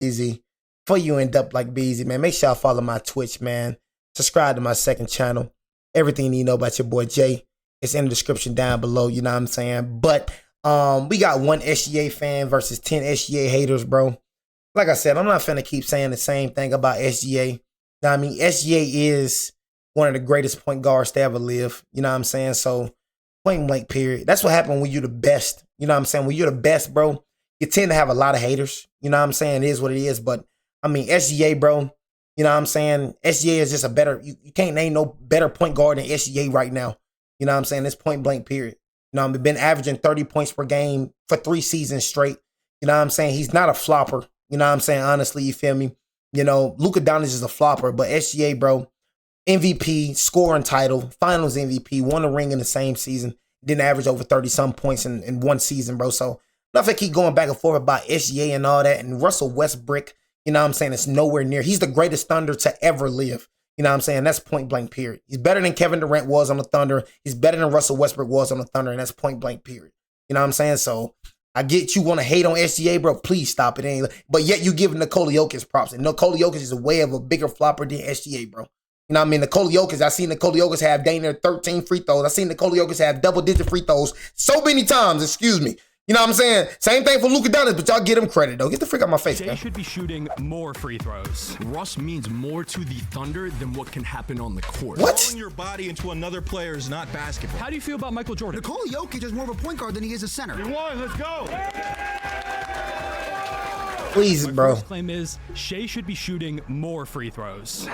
Easy. Before you end up like Beezy, man, make sure y'all follow my Twitch, man. Subscribe to my second channel. Everything you know about your boy Jay, it's in the description down below, you know what I'm saying? But we got 1 SGA fan versus 10 SGA haters, bro. Like I said, I'm not finna keep saying the same thing about SGA. You know what I mean? SGA is one of the greatest point guards to ever live. You know what I'm saying? So, point blank, period. That's what happened when you're the best. You know what I'm saying? When you're the best, bro, you tend to have a lot of haters. You know what I'm saying? It is what it is. But, I mean, SGA, bro, you know what I'm saying? SGA is just a better, you can't name no better point guard than SGA right now. You know what I'm saying? It's point blank, period. You know, I've been averaging 30 points per game for 3 seasons straight. You know what I'm saying? He's not a flopper. You know what I'm saying? Honestly, you feel me? You know, Luka Doncic is a flopper, but SGA, bro, MVP, scoring title, finals MVP, won a ring in the same season, didn't average over 30-some points in one season, bro. So, nothing keep going back and forth about SGA and all that. And Russell Westbrook, you know what I'm saying, it's nowhere near. He's the greatest Thunder to ever live. You know what I'm saying? That's point blank, period. He's better than Kevin Durant was on the Thunder. He's better than Russell Westbrook was on the Thunder, and that's point blank, period. You know what I'm saying? So, I get you want to hate on SGA, bro. Please stop it. But yet you give Nikola Jokic props. And Nikola Jokic is a way of a bigger flopper than SGA, bro. You know what I mean? Nikola Jokic, I seen Nikola Jokic have dang near 13 free throws. I seen Nikola Jokic have double-digit free throws so many times, excuse me. You know what I'm saying? Same thing for Luka Doncic, but y'all get him credit, though. Get the freak out my face, Shai man. should be shooting more free throws. Russ means more to the Thunder than what can happen on the court. What? Throwing your body into another player is not basketball. How do you feel about Michael Jordan? Nikola Jokic is more of a point guard than he is a center. We won, let's go. Please, My bro. first claim is Shai should be shooting more free throws.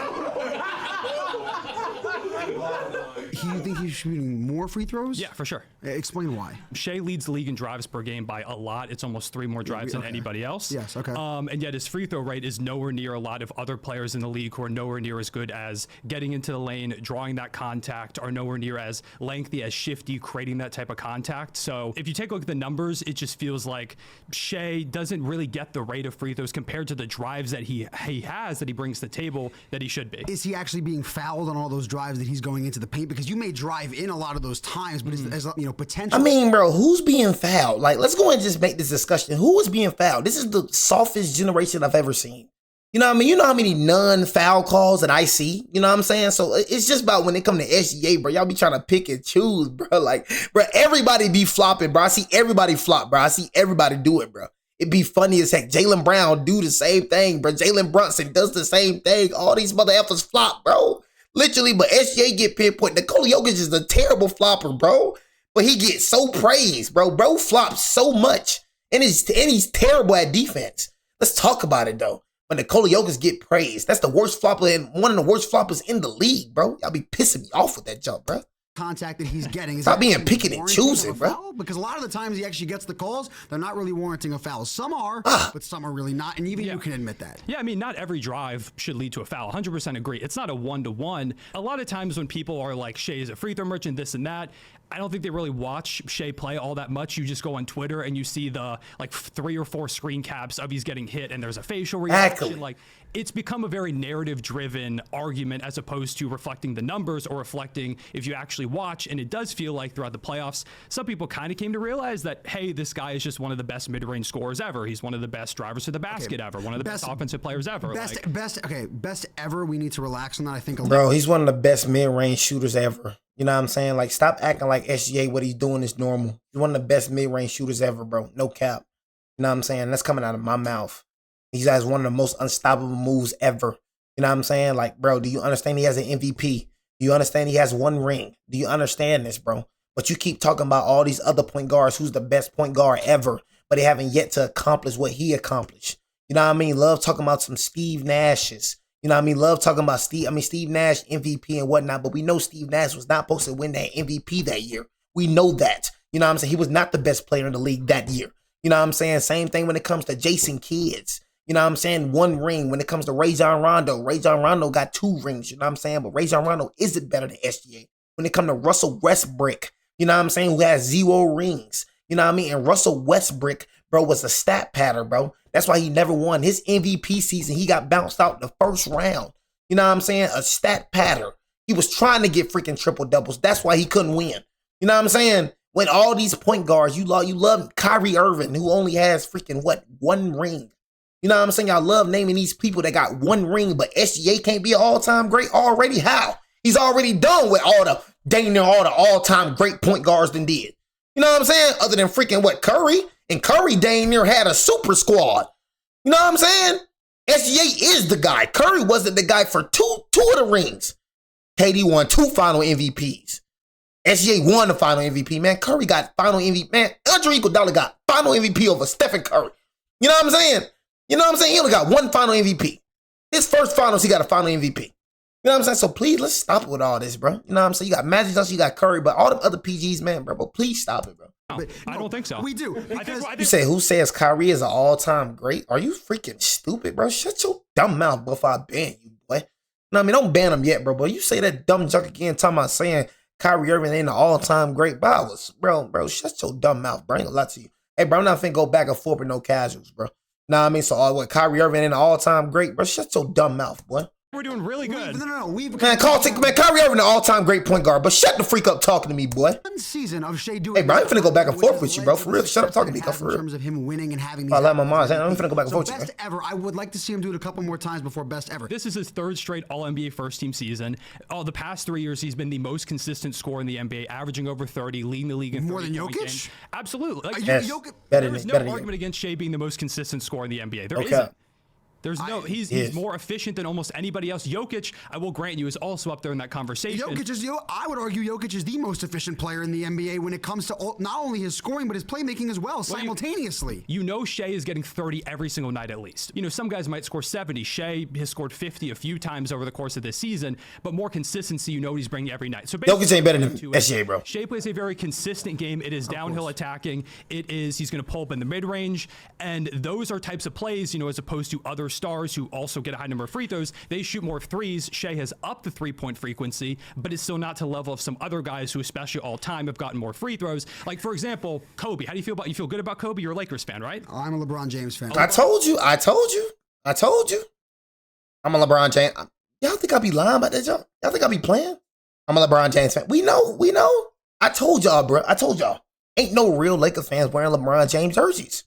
You think he's shooting more free throws? Yeah, for sure. Explain why. Shai leads the league in drives per game by a lot. It's almost 3 more drives than anybody else. Yes, okay. And yet his free throw rate is nowhere near a lot of other players in the league who are nowhere near as good as getting into the lane, drawing that contact, are nowhere near as lengthy, as shifty, creating that type of contact. So if you take a look at the numbers, it just feels like Shai doesn't really get the rate of free throws compared to the drives that he has, that he brings to the table, that he should be. Is he actually being fouled on all those drives that he's going into the paint? Because you may drive in a lot of those times, but as you know, potential. I mean, bro, who's being fouled? Like, let's go and just make this discussion. Who is being fouled? This is the softest generation I've ever seen. You know what I mean? You know how many non-foul calls that I see? You know what I'm saying? So it's just about when it comes to SGA, bro, y'all be trying to pick and choose, bro. Like, bro, everybody be flopping, bro. I see everybody flop, bro. I see everybody do it, bro. It'd be funny as heck. Jaylen Brown do the same thing, bro. Jalen Brunson does the same thing. All these mother effers flop, bro. Literally, but SGA get pinpoint. Nikola Jokic is a terrible flopper, bro. But he gets so praised, bro. Bro flops so much. And he's terrible at defense. Let's talk about it, though. When Nikola Jokic get praised, that's the worst flopper and one of the worst floppers in the league, bro. Y'all be pissing me off with that jump, bro. Contact that he's getting. Stop being picky and choosing, bro. Foul? Because a lot of the times he actually gets the calls, they're not really warranting a foul. Some are, but some are really not, and even you can admit that. Yeah, I mean, not every drive should lead to a foul. 100% agree. It's not a one-to-one. A lot of times when people are like, Shai is a free throw merchant, this and that, I don't think they really watch Shai play all that much. You just go on Twitter and you see the like 3 or 4 screen caps of he's getting hit and there's a facial reaction. Exactly. Like, it's become a very narrative-driven argument as opposed to reflecting the numbers or reflecting if you actually watch. And it does feel like throughout the playoffs, some people kind of came to realize that, hey, this guy is just one of the best mid-range scorers ever. He's one of the best drivers to the basket ever. One of the best offensive players ever. Best ever. We need to relax on that. I think. Bro, he's one of the best mid-range shooters ever. You know what I'm saying? Like, stop acting like SGA, what he's doing is normal. He's one of the best mid-range shooters ever, bro. No cap. You know what I'm saying? That's coming out of my mouth. He has one of the most unstoppable moves ever. You know what I'm saying? Like, bro, do you understand he has an MVP? Do you understand he has 1 ring? Do you understand this, bro? But you keep talking about all these other point guards who's the best point guard ever, but they haven't yet to accomplish what he accomplished. You know what I mean? Love talking about some Steve Nashes. You know what I mean? Love talking about Steve Nash MVP and whatnot, but we know Steve Nash was not supposed to win that MVP that year. We know that. You know what I'm saying? He was not the best player in the league that year. You know what I'm saying? Same thing when it comes to Jason Kidd. You know what I'm saying? 1 ring. When it comes to Rajon Rondo got 2 rings. You know what I'm saying? But Rajon Rondo isn't better than SGA. When it comes to Russell Westbrook, you know what I'm saying, who has 0 rings. You know what I mean? And Russell Westbrook, bro, was a stat pattern, bro. That's why he never won. His MVP season, he got bounced out in the first round. You know what I'm saying? A stat pattern. He was trying to get freaking triple doubles. That's why he couldn't win. You know what I'm saying? When all these point guards, you love Kyrie Irving, who only has freaking, 1 ring. You know what I'm saying? Y'all love naming these people that got one ring, but SGA can't be an all-time great already. How? He's already done with all the all-time great point guards than did. You know what I'm saying? Other than freaking Curry. And Curry dang near had a super squad. You know what I'm saying? SGA is the guy. Curry wasn't the guy for two of the rings. KD won 2 final MVPs. SGA won the final MVP, man. Curry got final MVP. Man, Andre Iguodala got final MVP over Stephen Curry. You know what I'm saying? You know what I'm saying? He only got 1 final MVP. His first finals, he got a final MVP. You know what I'm saying? So please, let's stop it with all this, bro. You know what I'm saying? You got Magic Johnson, you got Curry, but all the other PGs, man, bro, please stop it, bro. No, I don't think so. We do. You say, who says Kyrie is an all-time great? Are you freaking stupid, bro? Shut your dumb mouth before I ban you, boy. No, I mean, don't ban him yet, bro. You say that dumb junk again, talking about saying Kyrie Irving ain't an all-time great. Bro, shut your dumb mouth, bro. Ain't a lot to you. Hey, bro, I'm not finna go back and forth with no casuals, bro. Nah, I mean, so what? Kyrie Irving ain't an all-time great, bro. Shut your dumb mouth, boy. We're doing really good. Man, Kyrie Irving, an all-time great point guard, but shut the freak up talking to me, boy. One season of Shai doing. Hey, bro, I ain't finna go back and forth with you, bro. For real, shut up talking to me, go for real. In terms of him winning and having these. I like my mom. I ain't finna go back and forth with you, best ever. I would like to see him do it a couple more times before best ever. This is his 3rd straight All-NBA first-team season. The past 3 years, he's been the most consistent scorer in the NBA, averaging over 30, leading the league in more than 30 point Jokic. games. Absolutely. Like, Yes, there's no argument against Shai being the most consistent scorer in the NBA. There isn't. There's no, he's more efficient than almost anybody else. Jokic, I will grant you, is also up there in that conversation. Jokic is, I would argue Jokic is the most efficient player in the NBA when it comes to not only his scoring, but his playmaking as well, simultaneously. You know Shai is getting 30 every single night at least. You know, some guys might score 70. Shai has scored 50 a few times over the course of this season, but more consistency, you know what he's bringing every night. So Jokic ain't better than SGA, bro. Shai plays a very consistent game. It is downhill attacking. He's going to pull up in the mid-range, and those are types of plays, you know, as opposed to other stars who also get a high number of free throws. They shoot more threes. Shai has upped the three-point frequency, but it's still not to the level of some other guys who, especially all time, have gotten more free throws. Like, for example, Kobe. How do you feel about? You feel good about Kobe? You're a Lakers fan, right? I'm a LeBron James fan. I told you. I'm a LeBron James. Y'all think I be lying about that, y'all? Y'all think I be playing? I'm a LeBron James fan. We know. I told y'all, bro. I told y'all. Ain't no real Lakers fans wearing LeBron James jerseys.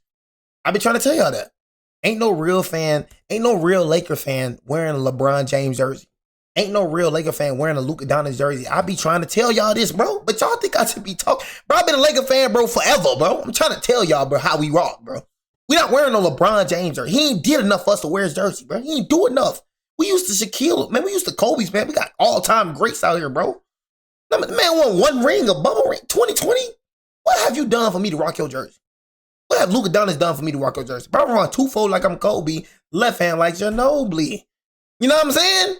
I been trying to tell y'all that. Ain't no real Laker fan wearing a LeBron James jersey. Ain't no real Laker fan wearing a Luka Doncic jersey. I be trying to tell y'all this, bro. But y'all think I should be talking. Bro, I've been a Laker fan, bro, forever, bro. I'm trying to tell y'all, bro, how we rock, bro. We not wearing no LeBron James jersey. He ain't did enough for us to wear his jersey, bro. He ain't do enough. We used to Shaquille, man. We used to Kobe's, man. We got all-time greats out here, bro. The man won 1 ring, a bubble ring, 2020. What have you done for me to rock your jersey? What have Luka Doncic done for me to rock your jersey? Bro, I'm on 2-fold like I'm Kobe, left hand like Ginobili. You know what I'm saying?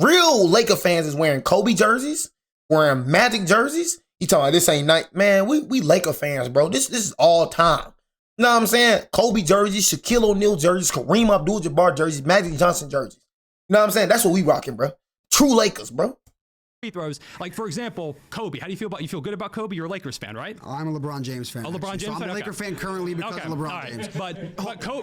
Real Laker fans is wearing Kobe jerseys, wearing Magic jerseys. You talking about this ain't night. Man, we Laker fans, bro. This is all time. You know what I'm saying? Kobe jerseys, Shaquille O'Neal jerseys, Kareem Abdul-Jabbar jerseys, Magic Johnson jerseys. You know what I'm saying? That's what we rocking, bro. True Lakers, bro. Free throws. Like, for example, Kobe. How do you feel about? You feel good about Kobe? You're a Lakers fan, right? I'm a LeBron James fan. A LeBron James fan. I'm a Laker fan currently because of LeBron James. But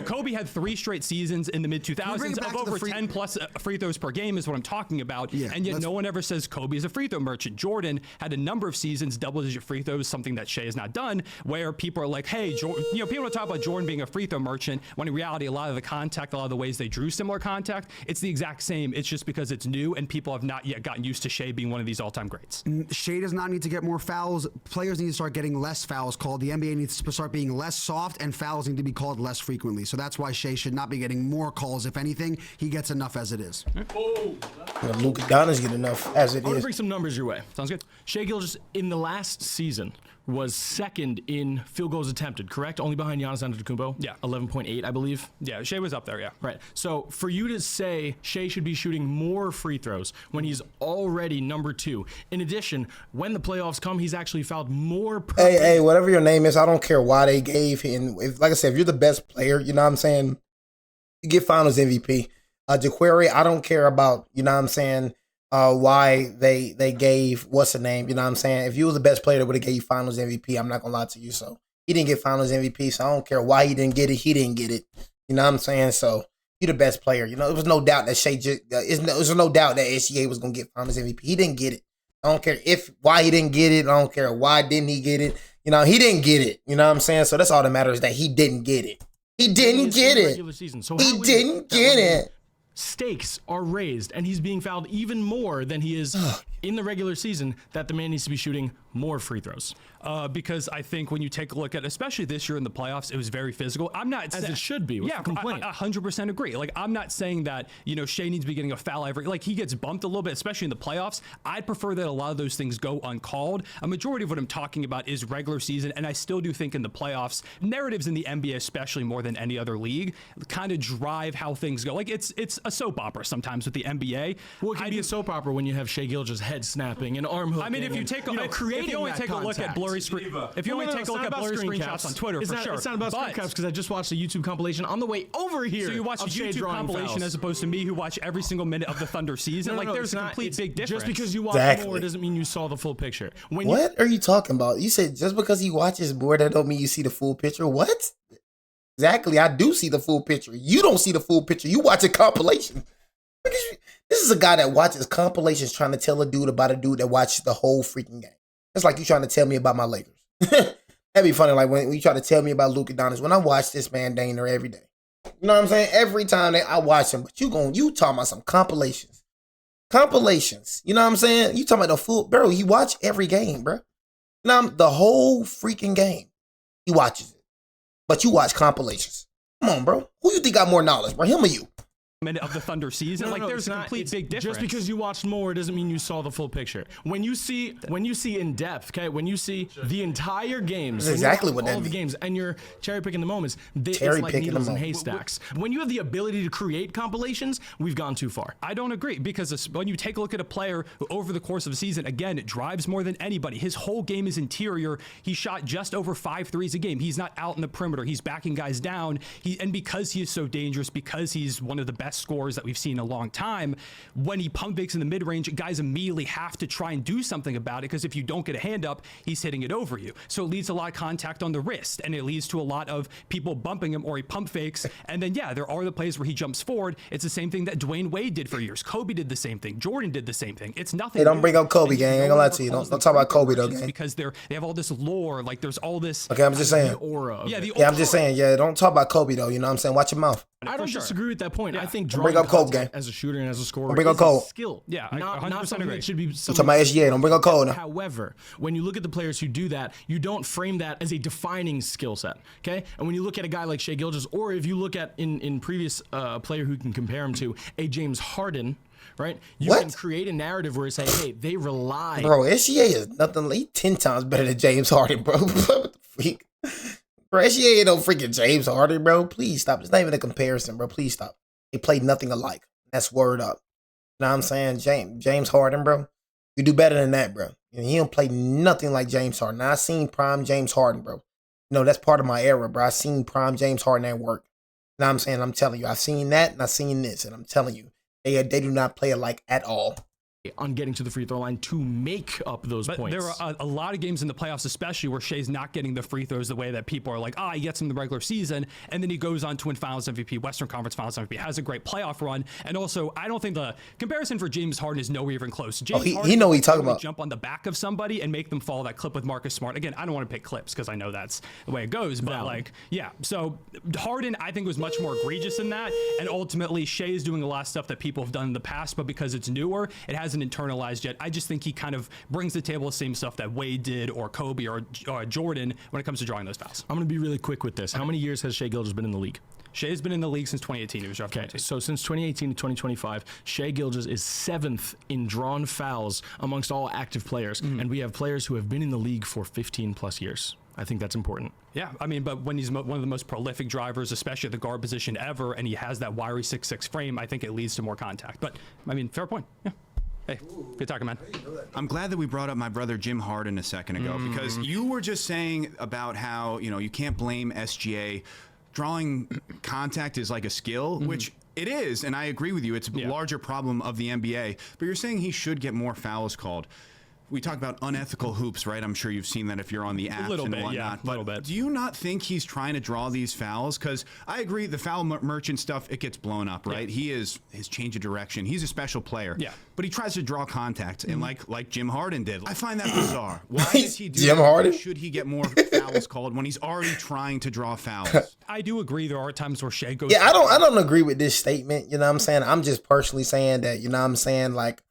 Kobe had 3 straight seasons in the mid-2000s of over 10 plus free throws per game is what I'm talking about. Yeah, and yet no one ever says Kobe is a free throw merchant. Jordan had a number of seasons, double-digit free throws, something that Shai has not done, where people are like, hey, Jordan, you know, people talk about Jordan being a free throw merchant, when in reality, a lot of the contact, a lot of the ways they drew similar contact, it's the exact same. It's just because it's new and people have not yet gotten used to Shai being one of these all-time greats. Shai does not need to get more fouls. Players need to start getting less fouls called. The NBA needs to start being less soft, and fouls need to be called less frequently. So that's why Shai should not be getting more calls. If anything, he gets enough as it is. Luka Doncic get enough as it is. I want to bring some numbers your way. Sounds good. Shai Gilgeous in the last season was 2nd in field goals attempted, correct? Only behind Giannis Antetokounmpo? Yeah. 11.8, I believe. Yeah, Shai was up there, yeah. Right. So for you to say Shai should be shooting more free throws when he's already number 2. In addition, when the playoffs come, he's actually fouled more per Hey, whatever your name is, I don't care why they gave him. Like I said, if you're the best player, you know what I'm saying, you get finals MVP. Jaquari, I don't care about, you know what I'm saying, why they gave what's the name, you know what I'm saying? If you was the best player that would have gave you finals MVP, I'm not gonna lie to you. So he didn't get finals MVP, so I don't care why he didn't get it. He didn't get it. You know what I'm saying? So he the best player. You know, there was no doubt that there's no doubt that SGA was gonna get finals MVP. He didn't get it. I don't care why he didn't get it. I don't care why didn't he get it. You know, he didn't get it. You know what I'm saying? So that's all that matters, that he didn't get it. He didn't get it. Regular season. So He how is didn't that get when it. Stakes are raised, and he's being fouled even more than he is in the regular season, that the man needs to be shooting more free throws? Because I think when you take a look at, especially this year in the playoffs, it was very physical. I'm not As it should be. What's the complaint? I 100% agree. Like, I'm not saying that, you know, Shai needs to be getting a foul every, like, he gets bumped a little bit, especially in the playoffs. I'd prefer that a lot of those things go uncalled. A majority of what I'm talking about is regular season, and I still do think in the playoffs, narratives in the NBA, especially more than any other league, kind of drive how things go. Like, it's a soap opera sometimes with the NBA. Well, it can be a soap opera when you have Shai Gilgeous head snapping and arm hooking. I mean, if you take a look at blurry screen, if you only take a look at blurry screenshots on Twitter, for sure. It's not about screen caps, because I just watched a YouTube compilation on the way over here. So you watch a YouTube compilation as opposed to me, who watch every single minute of the Thunder season. No, there's a complete big difference. Just because you watch more doesn't mean you saw the full picture. What are you talking about? You said just because he watches more, that don't mean you see the full picture. What? Exactly. I do see the full picture. You don't see the full picture. You watch a compilation. This is a guy that watches compilations trying to tell a dude about a dude that watches the whole freaking game. It's like you trying to tell me about my Lakers. That'd be funny. Like when you try to tell me about Luka Doncic. When I watch this man dang there every day. You know what I'm saying? Every time I watch him. But you talking about some compilations. Compilations. You know what I'm saying? You talking about the full, bro, he watch every game, bro. Now the whole freaking game. He watches it. But you watch compilations. Come on, bro. Who you think got more knowledge, bro? Him or you? Minute of the Thunder season, there's a complete big difference. Just because you watched more doesn't mean you saw the full picture. When you see in depth, okay, when you see the entire games, that's exactly what that all means. the games, and you're cherry picking the moments, it's like needles and haystacks. When you have the ability to create compilations, we've gone too far. I don't agree, because when you take a look at a player who over the course of a season, again, it drives more than anybody. His whole game is interior. He shot just over 5 threes a game. He's not out in the perimeter. He's backing guys down. And because he is so dangerous, because he's one of the best scorers that we've seen in a long time, when he pump fakes in the mid-range, guys immediately have to try and do something about it, because if you don't get a hand up, he's hitting it over you. So it leads to a lot of contact on the wrist, and it leads to a lot of people bumping him, or he pump fakes. And then, yeah, there are the plays where he jumps forward. It's the same thing that Dwayne Wade did for years. Kobe did the same thing. Jordan did the same thing. It's nothing. Hey, don't bring up Kobe, gang. I ain't gonna lie to you. Don't talk about Kobe, though, gang. Because they have all this lore. Like, there's all this. Okay, I'm just saying. The aura. Yeah, I'm just saying. Yeah, don't talk about Kobe, though. You know what I'm saying? Watch your mouth. I don't disagree with that point. I think Don't drawing bring up Kobe, contact gang. as a shooter and as a scorer Don't bring up is Kobe. a skill. Yeah, I not 100% something agree. that should be. You talking about SGA? Don't bring up Kobe now. However, when you look at the players who do that, you don't frame that as a defining skill set. Okay, and when you look at a guy like Shai Gilgeous, or if you look at in previous player who can compare him to a James Harden. Right, you can create a narrative where you say, "Hey, they rely." Bro, SGA is nothing. He 10 times better than James Harden, bro. What the freak? Bro, SGA ain't no freaking James Harden, bro. Please stop. It's not even a comparison, bro. Please stop. They play nothing alike. That's word up. You know what I'm saying? James Harden, bro. You do better than that, bro. And he don't play nothing like James Harden. Now, I seen prime James Harden, bro. You know, that's part of my era, bro. I seen prime James Harden at work. You know what I'm saying? I'm telling you. I've seen that and I've seen this. And I'm telling you, they do not play alike at all. On getting to the free throw line to make up those points. There are a lot of games in the playoffs, especially where Shai's not getting the free throws the way that people are like, he gets them in the regular season, and then he goes on to win Finals MVP, Western Conference Finals MVP, has a great playoff run, and also I don't think the comparison for James Harden is nowhere even close. James Harden he know what he's talking about. Jump on the back of somebody and make them follow that clip with Marcus Smart. Again, I don't want to pick clips because I know that's the way it goes, but so Harden I think was much more egregious than that, and ultimately Shai is doing a lot of stuff that people have done in the past, but because it's newer, it hasn't internalized yet. I just think he kind of brings to the table the same stuff that Wade did, or Kobe, or Jordan when it comes to drawing those fouls. I'm going to be really quick with this. How many years has Shai Gilgeous been in the league? Shai's been in the league since 2018. He was drafted. Okay, so since 2018 to 2025, Shai Gilgeous is 7th in drawn fouls amongst all active players, and we have players who have been in the league for 15 plus years. I think that's important. Yeah, I mean, but when he's one of the most prolific drivers, especially at the guard position ever, and he has that wiry 6'6" frame, I think it leads to more contact. But, I mean, fair point. Yeah. Hey, good talking, man. I'm glad that we brought up my brother Jim Harden a second ago, because you were just saying about how, you can't blame SGA. Drawing contact is like a skill, which it is, and I agree with you. It's a larger problem of the NBA, but you're saying he should get more fouls called. we talk about unethical hoops, right? I'm sure you've seen that if you're on the apps little and bit, whatnot. yeah, a little bit. Do you not think he's trying to draw these fouls? Because I agree, the foul merchant stuff, it gets blown up, right? Yeah. He is his change of direction. He's a special player. Yeah. But he tries to draw contact, and Mm-hmm. like Jim Harden did. I find that bizarre. Why does he do Jim that? Harden? Should he get more fouls called when he's already trying to draw fouls? I do agree there are times where Shai goes. Yeah, I don't agree with this statement. You know what I'm saying? I'm just personally saying that, you know what I'm saying? Like,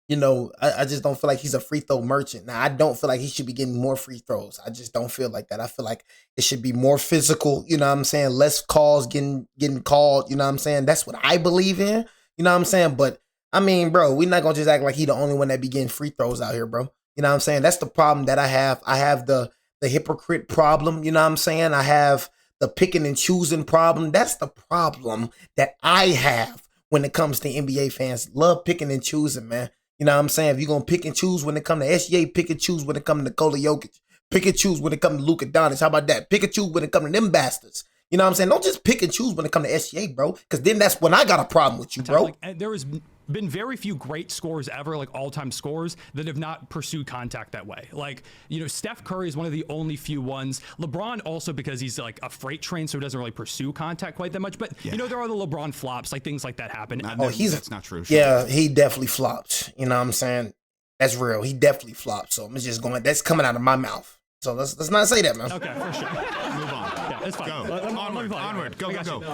you know, I just don't feel like he's a free throw merchant. Now, I don't feel like he should be getting more free throws. I just don't feel like that. I feel like it should be more physical, you know what I'm saying? Less calls getting called, you know what I'm saying? That's what I believe in, you know what I'm saying? But, I mean, bro, we're not going to just act like he the only one that be getting free throws out here, bro. You know what I'm saying? That's the problem that I have. I have the hypocrite problem, you know what I'm saying? I have the picking and choosing problem. That's the problem that I have when it comes to NBA fans. Love picking and choosing, man. You know what I'm saying? If you're going to pick and choose when it comes to SGA, pick and choose when it comes to Nikola Jokic. Pick and choose when it comes to Luka Doncic. How about that? Pick and choose when it comes to them bastards. You know what I'm saying? Don't just pick and choose when it comes to SGA, bro. Because then that's when I got a problem with you, bro. Like, and there has been very few great scorers ever, like all-time scorers, that have not pursued contact that way. Like, you know, Steph Curry is one of the only few ones. LeBron also, because he's like a freight train, so he doesn't really pursue contact quite that much. But, you know, there are the LeBron flops, like things like that happen. That's not true. Yeah, he definitely flopped. You know what I'm saying? That's real. He definitely flopped. So I'm just going, that's coming out of my mouth. So let's not say that, man. Okay, for sure. Move on. Yeah, it's fine. Go. Onward. Go.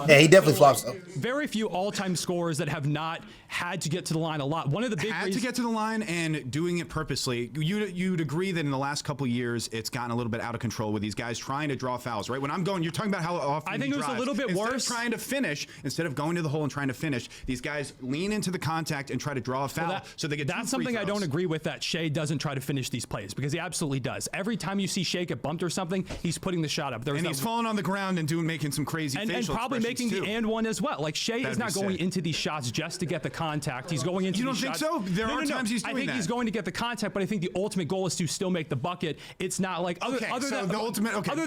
Yeah, he definitely flops, though. Very few all-time scorers that have not had to get to the line a lot. One of the big Had to get to the line and doing it purposely. You'd agree that in the last couple of years, it's gotten a little bit out of control with these guys trying to draw fouls, right? When I'm going, you're talking about how often I think it was a little bit worse. Trying to finish, instead of going to the hole and trying to finish, these guys lean into the contact and try to draw a foul, so they get two That's free something I throws. don't agree with, that Shai doesn't try to finish these plays, because he absolutely does. Every time you see Shai get bumped or something, he's putting the shot up. And he's falling on the ground and making some crazy and facial probably making expressions, the too. and one as well. Like, Shai That'd is be not going sick. into these shots just to get the contact. He's going into You don't these think shots. so? There are times he's doing I think that. he's going to get the contact, but I think the ultimate goal is to still make the bucket. It's not like other than other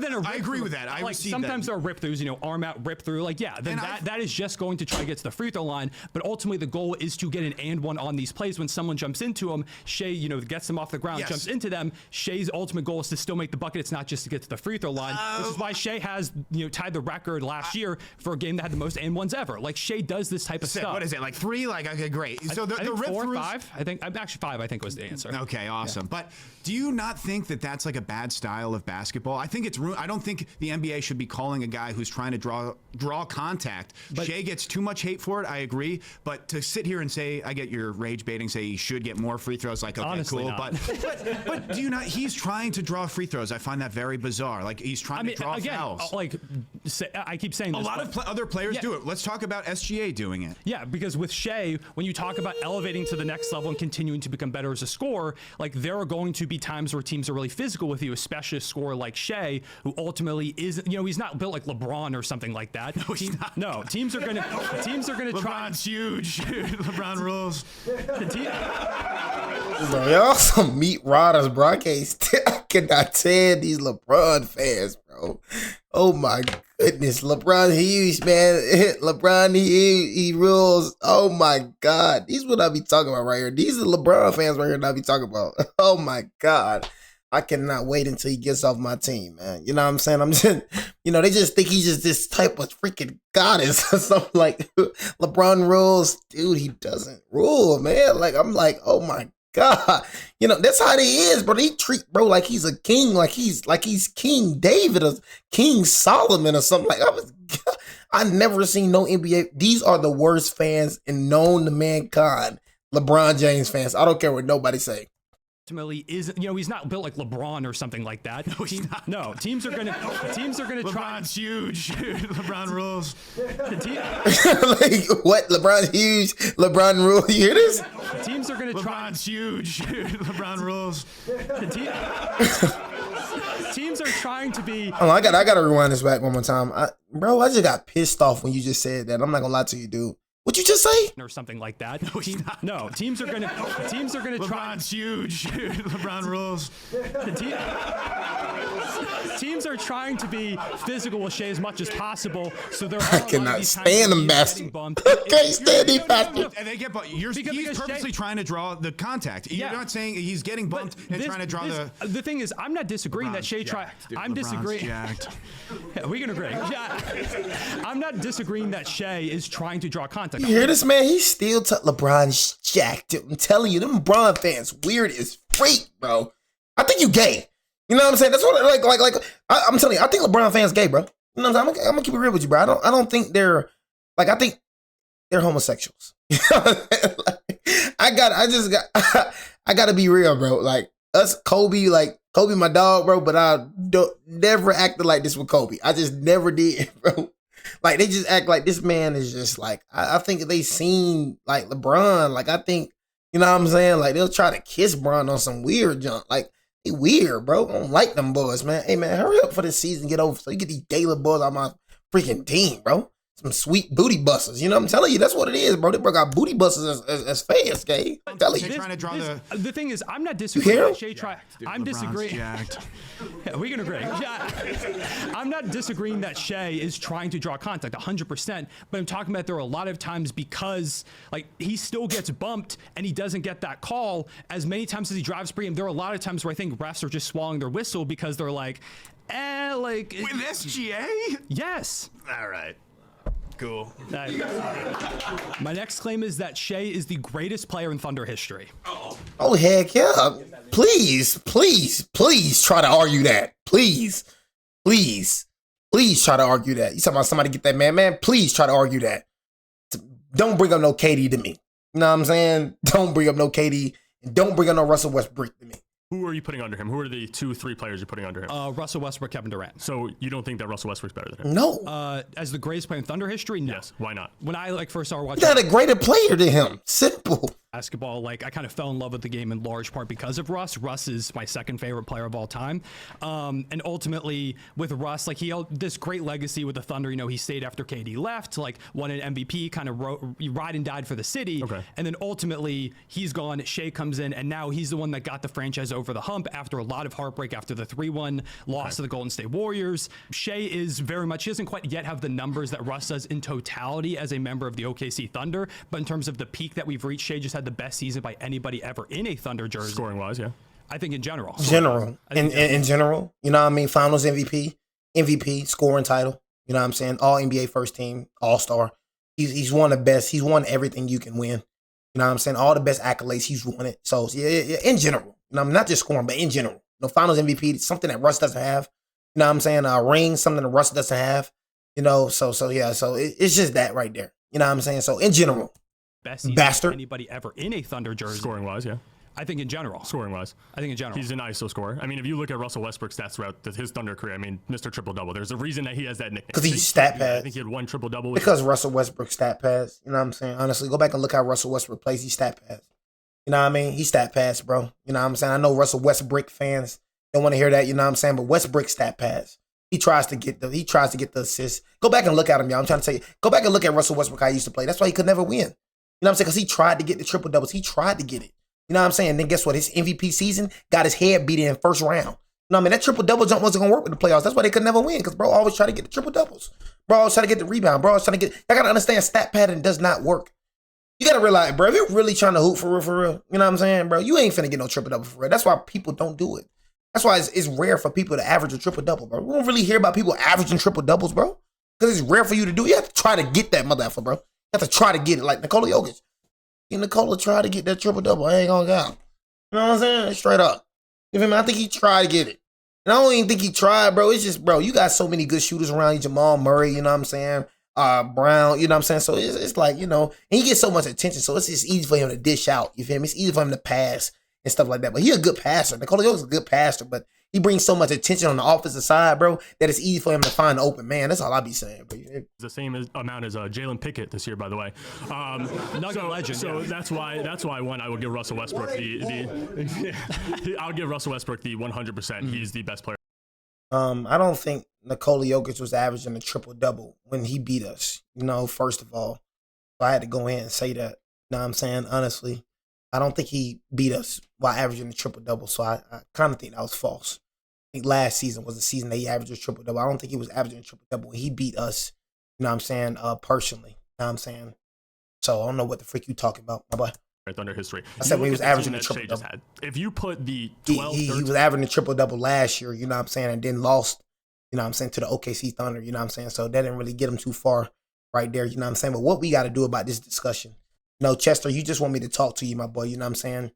than a rip I agree through. with that. I like receive sometimes that. there are rip throughs, you know, arm out, rip through. Like, yeah, then that is just going to try to get to the free throw line. But ultimately, the goal is to get an and one on these plays. When someone jumps into him, Shai, you know, gets them off the ground, Yes. jumps into them. Shai's ultimate goal is to still make the bucket. It's not just to get to the free throw line, which is why Shai has, you know, tied the record last year for a game that had the most and ones ever. Like, Shai does this type of stuff. What is it, like 3? Like, okay, great. So the I think rip 4 or throughs. 5. I think actually 5. I think was the answer. Okay, awesome. But do you not think that that's like a bad style of basketball? I think it's. I don't think the NBA should be calling a guy who's trying to draw contact. Shai gets too much hate for it. I agree. But to sit here and say, I get your rage baiting, say he should get more free throws. Like, okay, Honestly, cool. not. But do you not? He's trying to draw free throws. I find that very bizarre. Like, he's trying to draw fouls. Like, I keep saying A this, lot but- of other players Yeah. do it. Let's talk about SGA doing it. Yeah, because with Shai, when you talk about elevating to the next level and continuing to become better as a scorer, like, there are going to be times where teams are really physical with you, especially a scorer like Shai, who ultimately isn't, you know, he's not built like LeBron or something like that. No, he's not. No, teams are gonna try. LeBron's huge. LeBron rules. Bro, y'all some meat rotters, bro. I cannot stand these LeBron fans, bro. Oh my goodness. LeBron huge, man. LeBron he rules. Oh my God. These what I be talking about right here. These are LeBron fans right here that I be talking about. Oh my God. I cannot wait until he gets off my team, man. You know what I'm saying? I'm just, you know, they just think he's just this type of freaking goddess or something. Like, LeBron rules. Dude, he doesn't rule, man. Like, I'm like, oh my God. You know, that's how he is, bro. He treat bro like he's a king, like he's King David or King Solomon or something. Like, I never seen no NBA. These are the worst fans and known to mankind. LeBron James fans. I don't care what nobody say. Ultimately isn't, you know, he's not built like LeBron or something like that. No, he's not. No, teams are gonna try. LeBron's huge. LeBron rules. Like, what? LeBron's huge. LeBron rule. You hear this? Teams are gonna try. LeBron's huge. LeBron rules. Teams are trying to be. Oh, I gotta rewind this back one more time. Bro, I just got pissed off when you just said that. I'm not gonna lie to you, dude. What'd you just say? Or something like that. No, he's not. No, teams are gonna try. LeBron's huge. LeBron rules. teams are trying to be physical with Shai as much as possible. So there are I cannot stand him, bastard. Can't stand him, bastard. And they get bumped. He's purposely Shai, trying to draw the contact. You're not saying he's getting bumped and trying to draw the thing is, I'm not disagreeing that Shai tried. I'm disagreeing. Yeah, we can agree. Yeah. I'm not disagreeing that Shai is trying to draw contact. You hear this, man? He's still LeBron's jacked. I'm telling you, them LeBron fans weird as freak, bro. I think you gay. You know what I'm saying? That's what I'm telling you. I think LeBron fans gay, bro. You know what I'm saying? I'm gonna keep it real with you, bro. I don't think they're I think they're homosexuals. I gotta be real, bro. Like us, Kobe, my dog, bro. But I don't never acted like this with Kobe. I just never did, bro. Like they just act like this man is just like I think they seen like LeBron. Like I think, you know what I'm saying? Like they'll try to kiss Bron on some weird junk. Like he weird, bro. I don't like them boys, man. Hey man, hurry up for this season, get over so you get these Gaylor boys on my freaking team, bro. Some sweet booty busters. You know what I'm telling you? That's what it is, bro. They broke out booty busters as fast, gay. I'm telling you. The thing is, I'm not disagreeing that Shai tried. I'm disagreeing. Yeah, we can agree. Yeah. I'm not disagreeing that Shai is trying to draw contact 100%, but I'm talking about there are a lot of times because like he still gets bumped and he doesn't get that call as many times as he drives pre him. There are a lot of times where I think refs are just swallowing their whistle because they're like, with SGA? Yes. All right. Cool. My next claim is that Shai is the greatest player in Thunder history. Oh, heck yeah. Please try to argue that. Please try to argue that. You talking about somebody get that man? Please try to argue that. Don't bring up no KD to me. You know what I'm saying? Don't bring up no KD. And don't bring up no Russell Westbrook to me. Who are you putting under him? Who are the 2-3 players you're putting under him? Russell Westbrook, Kevin Durant. So you don't think that Russell Westbrook's better than him? No. As the greatest player in Thunder history? No. Yes. Why not? When I first started watching, He's not a greater player than him. Simple. Basketball, I kind of fell in love with the game in large part because of Russ. Russ is my second favorite player of all time. And ultimately with Russ, he held this great legacy with the Thunder. You know, he stayed after KD left, won an MVP, kind of ride and died for the city. Okay. And then ultimately he's gone. Shai comes in and now he's the one that got the franchise over the hump after a lot of heartbreak after the 3-1 loss to the Golden State Warriors. Shai is very much, he doesn't quite yet have the numbers that Russ does in totality as a member of the OKC Thunder, but in terms of the peak that we've reached, Shai just had the best season by anybody ever in a Thunder jersey. Scoring wise, yeah. I think in general. In general, you know what I mean? Finals MVP, scoring title, you know what I'm saying? All NBA first team, all-star. He's one of the best. He's won everything you can win. You know what I'm saying? All the best accolades, he's won it. So, yeah, in general. You know, not just scoring, but in general. You know, finals MVP, something that Russ doesn't have. You know what I'm saying? A ring, something that Russ doesn't have. You know, so it's just that right there. You know what I'm saying? So, in general. Best season bastard. Anybody ever in a Thunder jersey. Scoring wise, yeah. I think in general. Scoring wise. I think in general. He's an ISO scorer. I mean, if you look at Russell Westbrook's stats throughout his Thunder career, I mean, Mr. Triple-Double. There's a reason that he has that nickname. Because he's stat pads. I think he had one triple-double. Because Russell Westbrook stat pads. You know what I'm saying? Honestly, go back and look how Russell Westbrook plays. He stat pads. You know what I mean? He stat pads, bro. You know what I'm saying? I know Russell Westbrook fans don't want to hear that. You know what I'm saying? But Westbrook stat pads. He tries to get the assist. Go back and look at him, y'all. I'm trying to tell you. Go back and look at Russell Westbrook how he used to play. That's why he could never win. You know what I'm saying? Because he tried to get the triple doubles. He tried to get it. You know what I'm saying? And then guess what? His MVP season got his head beat in first round. You know what I mean? That triple double jump wasn't gonna work with the playoffs. That's why they could never win. Because bro always try to get the triple doubles. Bro always try to get the rebound. Bro always trying to get. I gotta understand stat pattern does not work. You gotta realize, bro, if you're really trying to hoop for real, you know what I'm saying, bro? You ain't finna get no triple double for real. That's why people don't do it. That's why it's rare for people to average a triple double, bro. We don't really hear about people averaging triple doubles, bro. Because it's rare for you to do. You have to try to get that motherfucker, bro. You have to try to get it, like Nikola Jokic. Nikola tried to get that triple double. I ain't gonna go. You know what I'm saying? Straight up. You feel me? I think he tried to get it. And I don't even think he tried, bro. It's just, bro, you got so many good shooters around you. Jamal Murray, you know what I'm saying? Brown, you know what I'm saying? So it's like, you know, and he gets so much attention, so it's just easy for him to dish out. You feel me? It's easy for him to pass and stuff like that. But he's a good passer. Nikola Jokic's a good passer, but he brings so much attention on the offensive side, bro, that it's easy for him to find an open man. That's all I be saying. But the same amount as Jalen Pickett this year, by the way. Nugget legend. So yeah. that's why one I would give Russell Westbrook I'll give Russell Westbrook the 100%. He's the best player. I don't think Nikola Jokic was averaging a triple-double when he beat us, you know, first of all. So I had to go ahead and say that. You know what I'm saying? Honestly, I don't think he beat us while averaging a triple-double, so I kind of think that was false. think last season was the season that he averaged a triple-double. I don't think he was averaging a triple-double when he beat us, you know what I'm saying, personally. You know what I'm saying? So I don't know what the freak you talking about, my boy. Thunder history. I said when he was averaging a triple-double. If you put the 12, he was averaging a triple-double last year, you know what I'm saying, and then lost, you know what I'm saying, to the OKC Thunder, you know what I'm saying? So that didn't really get him too far right there, you know what I'm saying? But what we got to do about this discussion? No, Chester, you just want me to talk to you, my boy, you know what I'm saying?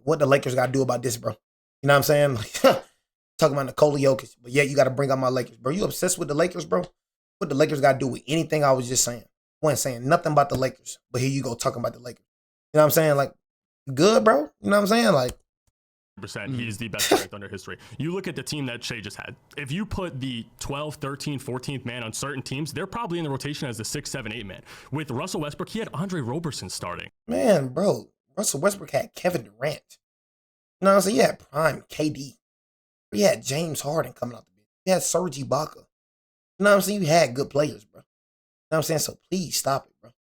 What the Lakers got to do about this, bro? You know what I'm saying? Talking about Nikola Jokic, but yeah, you got to bring out my Lakers, bro. You obsessed with the Lakers, bro? What the Lakers got to do with anything I was just saying? I wasn't saying nothing about the Lakers, but here you go talking about the Lakers. You know what I'm saying? Like, good, bro. You know what I'm saying? Like, he's the best player in Thunder history. You look at the team that Shai just had. If you put the 12th, 13th, 14th man on certain teams, they're probably in the rotation as the 6, 7, 8 man. With Russell Westbrook, he had Andre Roberson starting. Man, bro, Russell Westbrook had Kevin Durant. You know what I'm saying? You had prime KD. You had James Harden coming out the bench. You had Serge Ibaka. You know what I'm saying? You had good players, bro. You know what I'm saying? So please stop it, bro. You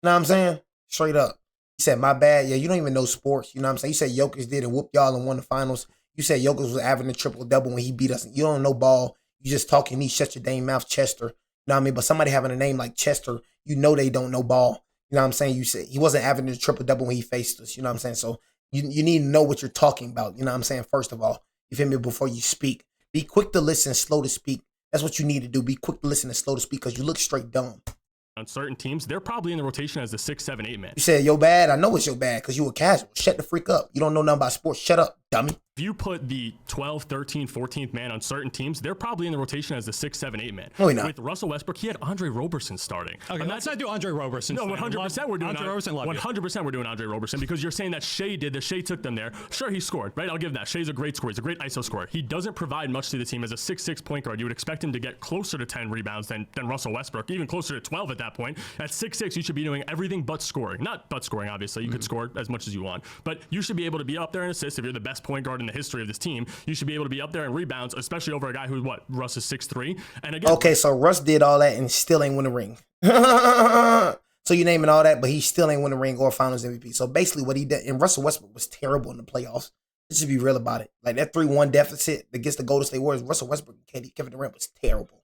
know what I'm saying? Straight up. He said, my bad. Yeah, you don't even know sports. You know what I'm saying? You said Jokic did and whooped y'all and won the finals. You said Jokic was averaging a triple-double when he beat us. You don't know ball. You just talking. He shut your dang mouth, Chester. You know what I mean? But somebody having a name like Chester, you know they don't know ball. You know what I'm saying? You said he wasn't averaging a triple-double when he faced us. You know what I'm saying? So you need to know what you're talking about. You know what I'm saying? First of all, you feel me? Before you speak. Be quick to listen, slow to speak. That's what you need to do. Be quick to listen and slow to speak because you look straight dumb. On certain teams, they're probably in the rotation as the 6, 7, 8 man. You said, yo, bad. I know it's your bad because you a casual. Shut the freak up. You don't know nothing about sports. Shut up, dummy. If you put the 12th, 13th, 14th man on certain teams, they're probably in the rotation as the 6, 7, 8 man. No, he not. With Russell Westbrook, he had Andre Roberson starting. Okay, let's not do Andre Roberson. No, 100% we're doing Andre Roberson. 100% we're doing Andre Roberson because you're saying that Shai did. That Shai took them there. Sure, he scored, right? I'll give that. Shai's a great scorer. He's a great ISO scorer. He doesn't provide much to the team as a 6'6" point guard. You would expect him to get closer to 10 rebounds than Russell Westbrook, even closer to 12 at that point. At 6'6", you should be doing everything but scoring. Not but scoring, obviously. You could score as much as you want, but you should be able to be up there in assists if you're the best point guard in the history of this team. You should be able to be up there in rebounds, especially over a guy who's Russ is 6'3". And again, okay, so Russ did all that and still ain't win a ring. So you naming all that, but he still ain't win a ring or Finals MVP. So basically, what he did, and Russell Westbrook was terrible in the playoffs. Let's just be real about it. Like that 3-1 deficit against the Golden State Warriors, Russell Westbrook and Kevin Durant was terrible.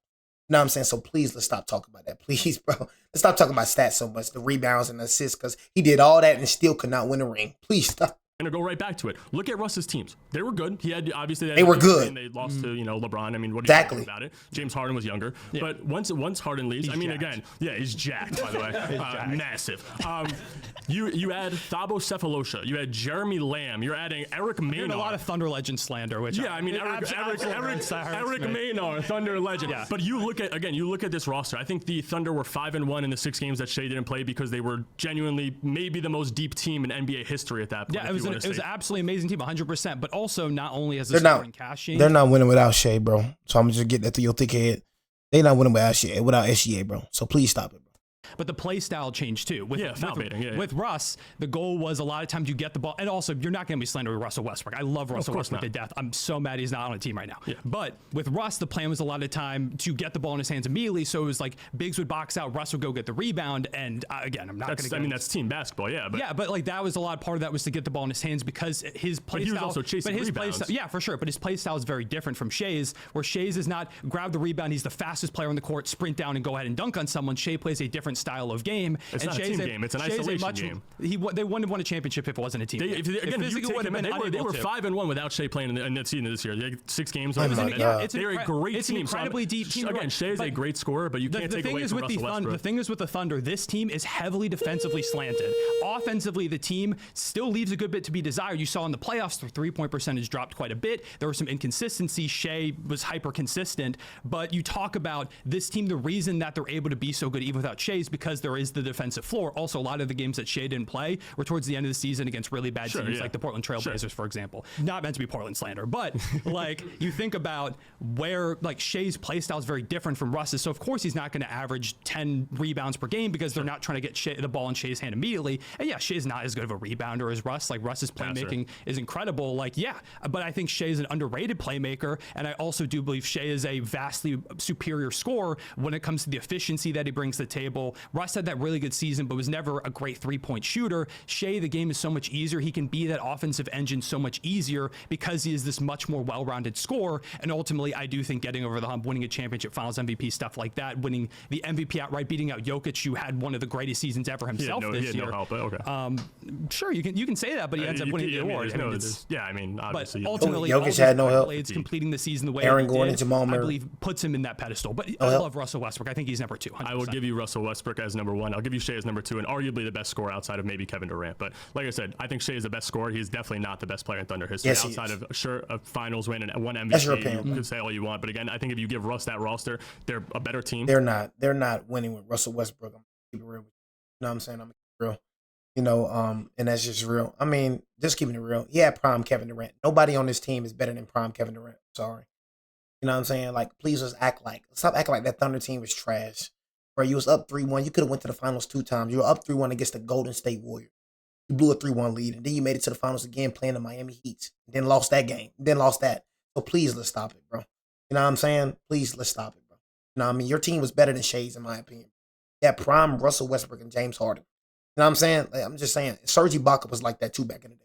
You know what I'm saying? So please, let's stop talking about that. Please, bro. Let's stop talking about stats so much, the rebounds and the assists, because he did all that and still could not win a ring. Please stop. I'm gonna go right back to it. Look at Russ's teams. They were good. He had obviously they were good. And they lost to LeBron. I mean, what do you think about it? James Harden was younger, but once Harden leaves, I mean, again, he's jacked by the way, massive. You add Thabo Cephalosha, you add Jeremy Lamb, you're adding Eric Maynard. A lot of Thunder legend slander, which I mean, Eric Maynard, Thunder legend. Yeah. But you look at this roster. I think the Thunder were 5-1 in the 6 games that Shai didn't play because they were genuinely maybe the most deep team in NBA history at that point. Yeah, it was an absolutely amazing team, 100%. But also, not only as a scoring cash game, they're not winning without Shai, bro. So I'm just get that through your thick head. They're not winning without SGA, bro. So please stop it, bro. But the play style changed too. With Russ, the goal was a lot of times you get the ball, and also you're not going to be slandering Russell Westbrook. I love Russell Westbrook to death. I'm so mad he's not on a team right now. Yeah. But with Russ, the plan was a lot of time to get the ball in his hands immediately. So it was like Biggs would box out, Russ would go get the rebound, and again, I'm not going to. I mean, that's team basketball, but like that was a lot. Part of that was to get the ball in his hands because his play style. He was also chasing rebounds. Yeah, for sure. But his play style is very different from Shai's, where Shai's is not grab the rebound. He's the fastest player on the court, sprint down and go ahead and dunk on someone. Shai plays a different style of game. It's not a team game. It's an isolation game. They wouldn't have won a championship if it wasn't a team game. If you take them, they were 5-1 without Shai playing in the season this year. They had 6 games. They're a great team. Incredibly deep team. Again, Shai is a great scorer, but you can't take away from Russell Westbrook. The thing is with the Thunder, this team is heavily defensively slanted. Offensively, the team still leaves a good bit to be desired. You saw in the playoffs, the 3-point percentage dropped quite a bit. There were some inconsistencies. Shai was hyper consistent, but you talk about this team, the reason that they're able to be so good even without Shai is because there is the defensive floor. Also, a lot of the games that Shai didn't play were towards the end of the season against really bad teams like the Portland Trailblazers, for example. Not meant to be Portland slander, but like you think about where like Shai's play style is very different from Russ's. So of course he's not going to average 10 rebounds per game because they're not trying to get the ball in Shai's hand immediately. And yeah, Shai's not as good of a rebounder as Russ. Like Russ's playmaking is incredible. Like but I think Shai is an underrated playmaker, and I also do believe Shai is a vastly superior scorer when it comes to the efficiency that he brings to the table, Russ had that really good season, but was never a great three-point shooter. Shai, the game is so much easier. He can be that offensive engine so much easier because he is this much more well-rounded scorer. And ultimately, I do think getting over the hump, winning a championship, Finals MVP, stuff like that, winning the MVP outright, beating out Jokic, who had one of the greatest seasons ever himself this year. No help, but okay. Sure, you can say that, but he ends up winning the award. Obviously. But ultimately, Jokic had no help. Completing the season the way Aaron he Gordon, did, Jamal Murray, I believe, puts him in that pedestal. But I love Russell Westbrook. I think he's number 2. 100%. I will give you Russell Westbrook as number 1. I'll give you Shai as number 2, and arguably the best scorer outside of maybe Kevin Durant. But like I said, I think Shai is the best scorer. He's definitely not the best player in Thunder history. Yes, outside of a finals win and one MVP, you could say all you want. But again, I think if you give Russ that roster, they're a better team. They're not winning with Russell Westbrook. I'm gonna keep it real with you. You know what I'm saying? I'm gonna keep it real. You know, and that's just real. I mean, just keeping it real. Yeah, prime Kevin Durant. Nobody on this team is better than prime Kevin Durant. Sorry. You know what I'm saying? Like, please just stop acting like that Thunder team was trash. Where you was up 3-1. You could have went to the finals 2 times. You were up 3-1 against the Golden State Warriors. You blew a 3-1 lead, and then you made it to the finals again playing the Miami Heat. Then lost that game. Then lost that. So please, let's stop it, bro. You know what I'm saying? Please, let's stop it, bro. You know what I mean? Your team was better than Shai's, in my opinion. Yeah, prime Russell Westbrook and James Harden. You know what I'm saying? Like, I'm just saying. Serge Ibaka was like that too back in the day.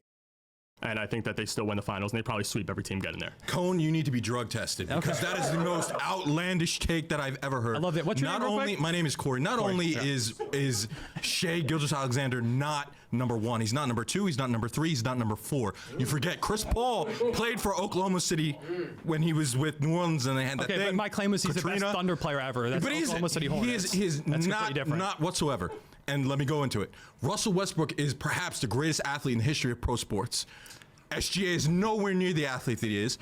And I think that they still win the finals, and they probably sweep every team getting there. Cone, you need to be drug tested because that is the most outlandish take that I've ever heard. I love it. What's your name, real quick? My name is Corey. Not only is Shai Gilgeous-Alexander not number 1, he's not number 2, he's not number 3, he's not number 4. You forget Chris Paul played for Oklahoma City when he was with New Orleans, and they had that thing. But my claim is he's the best Thunder player ever. That's Oklahoma City Hornets. He is not whatsoever. And let me go into it. Russell Westbrook is perhaps the greatest athlete in the history of pro sports. SGA is nowhere near the athlete that he is.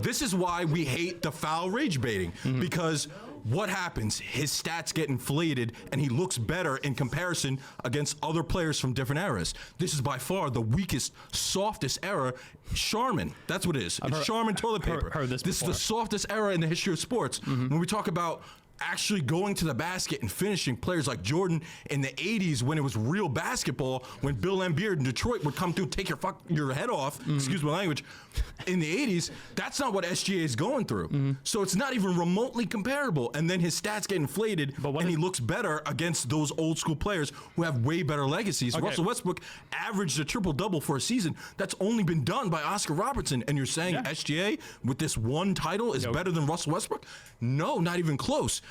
This is why we hate the foul rage baiting, because what happens? His stats get inflated, and he looks better in comparison against other players from different eras. This is by far the weakest, softest era. Charmin, that's what it is. It's Charmin toilet paper. Heard this is the softest era in the history of sports. When we talk about actually going to the basket and finishing, players like Jordan in the 80s when it was real basketball, when Bill Laimbeer in Detroit would come through, take your head off, excuse my language, in the 80s, that's not what SGA is going through. So it's not even remotely comparable. And then his stats get inflated, and he looks better against those old school players who have way better legacies. Okay. Russell Westbrook averaged a triple-double for a season. That's only been done by Oscar Robertson. And you're saying SGA with this one title is better than Russell Westbrook? No, not even close.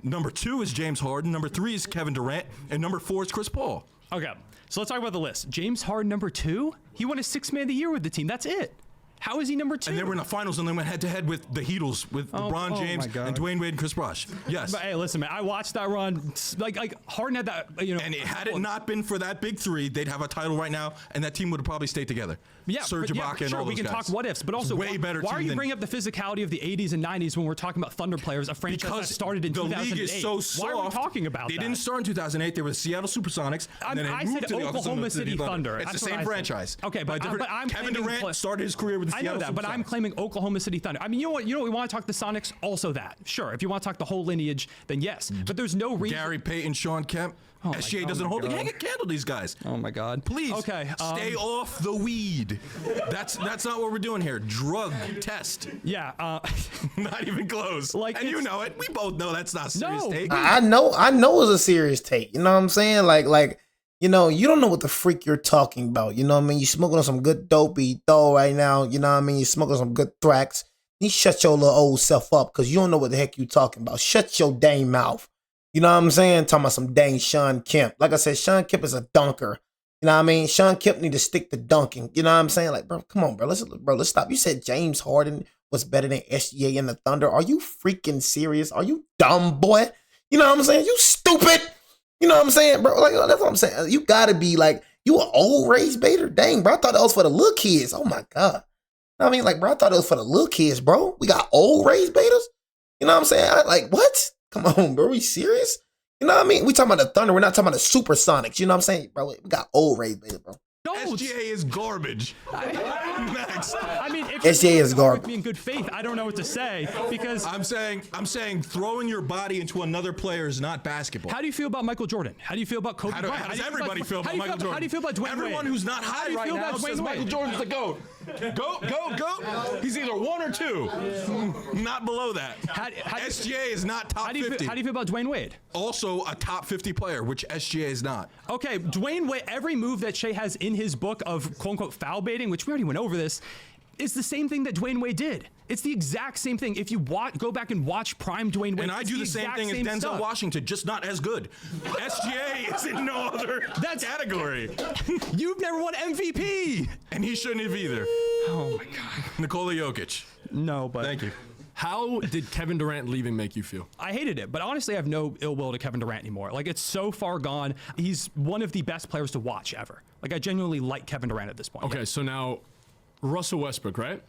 Number 2 is James Harden. Number 3 is Kevin Durant. And number 4 is Chris Paul. Okay, so let's talk about the list. James Harden, number 2. He won a 6th Man of the Year with the team. That's it. How is he number 2? And they were in the finals, and they went head-to-head with the Heatles, with LeBron James and Dwayne Wade and Chris Bosh. Yes. But hey, listen, man, I watched that run. Like Harden had that, And had it not been for that big 3, they'd have a title right now, and that team would have probably stayed together. Yeah, Serge Ibaka and all those we can guys. talk what ifs, but also way better why team are you than, bringing up the physicality of the 80s and 90s when we're talking about Thunder players, a franchise that started in 2008? The league is so soft. Why are we talking about They that? didn't start in 2008. They were the Seattle Supersonics. And then I said Oklahoma City Thunder. It's the same franchise. Okay, but I'm Kevin Durant started his career with the Seattle Supersonics. I know that, but I'm claiming Oklahoma City Thunder. I mean, you know what? We want to talk the Sonics. Also that. Sure, if you want to talk the whole lineage, then yes. But there's no reason. Gary Payton, Sean Kemp. SGA doesn't hold. He can't handle these guys. Oh my God! Please, stay off the weed. That's not what we're doing here. Drug test. Yeah, not even close. And you know it. We both know that's not a serious take. I know it's a serious take. You know what I'm saying? Like you know, you don't know what the freak you're talking about. You know what I mean? You smoking on some good dopey though right now. You know what I mean? You smoking on some good thrax. You shut your little old self up because you don't know what the heck you talking about. Shut your dang mouth. You know what I'm saying? Talking about some dang Sean Kemp. Like I said, Sean Kemp is a dunker. You know what I mean? Sean Kemp need to stick to dunking. You know what I'm saying? Like, bro, come on, bro. Let's stop. You said James Harden was better than SGA and the Thunder. Are you freaking serious? Are you dumb, boy? You know what I'm saying? You stupid. You know what I'm saying, bro? Like, that's what I'm saying. You gotta be like, you an old race baiter? Dang, bro. I thought that was for the little kids. Oh my God. I mean, like, bro, I thought it was for the little kids, bro. We got old race baiters? You know what I'm saying? Like, what? Come on, bro. We serious? You know what I mean? We talking about the Thunder. We're not talking about the Supersonics. You know what I'm saying? Bro, we got old race baiters, bro. SGA is garbage. Next. I mean, if SGA is garbage. with me in good faith, I don't know what to say because I'm saying throwing your body into another player is not basketball. How do you feel about Michael Jordan? How do you feel about Kobe Bryant? How does everybody feel about Michael Jordan? How do you feel about Dwayne Wade? Everyone who's not high right now says Michael Jordan's the GOAT. Go. He's either 1 or 2. Not below that. SGA is not top 50. How do you feel about Dwayne Wade? Also a top 50 player, which SGA is not. Okay, Dwayne Wade, every move that Shai has in his book of quote-unquote foul baiting, which we already went over this, is the same thing that Dwayne Wade did. It's the exact same thing. If you go back and watch prime Dwayne Wade, and I do the same thing as Denzel stuff. Washington, just not as good. SGA is in no other category. You've never won MVP, and he shouldn't have either. Oh my God, Nikola Jokic. No, but thank you. How did Kevin Durant leaving make you feel? I hated it, but honestly, I have no ill will to Kevin Durant anymore. Like, it's so far gone. He's one of the best players to watch ever. Like, I genuinely like Kevin Durant at this point. Okay, so now Russell Westbrook, right?